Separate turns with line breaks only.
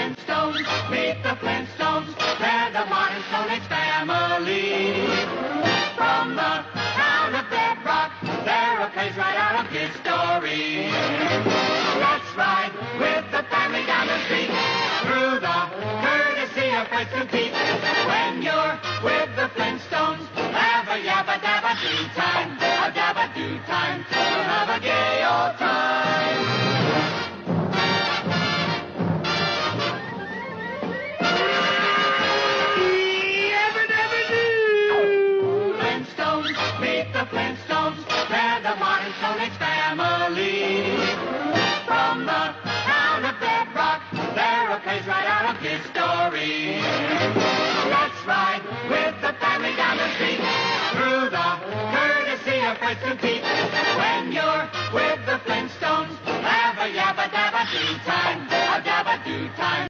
Flintstones, meet the Flintstones, they're the modern Stone Age family. From the town of Bedrock, they're a place right out of history. Let's ride with the family down the street, through the courtesy of Fritz and Pete. When you're with the Flintstones, have a yabba-dabba-doo time, a dabba-doo time, we'll have a gay old time. Meet the Flintstones, they're the modern Stone Age family. From the town of Bedrock, they're a place right out of history. Let's ride with the family down the street, through the courtesy of Fritz and Pete. When you're with the Flintstones, have a yabba-dabba-doo time, a dabba-doo time.